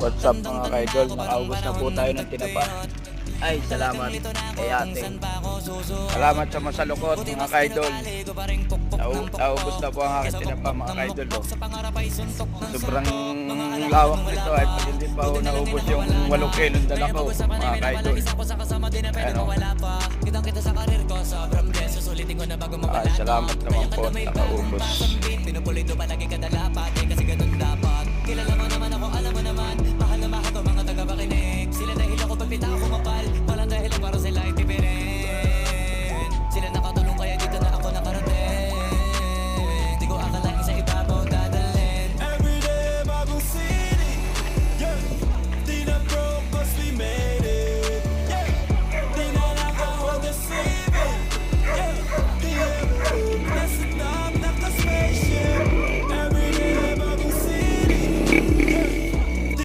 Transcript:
What's up mga kaidol? Nakaubos na po tayo ng tinapa. Ay, salamat kay ate. Salamat sa masalukot mga kaidol. Naubos na po ang aking tinapa mga kaidol. Sobrang lawak nito ay pag hindi pa ako naubos yung 8 kilong dala ko mga kaidol. Ano? Ay, salamat naman po at nakaubos.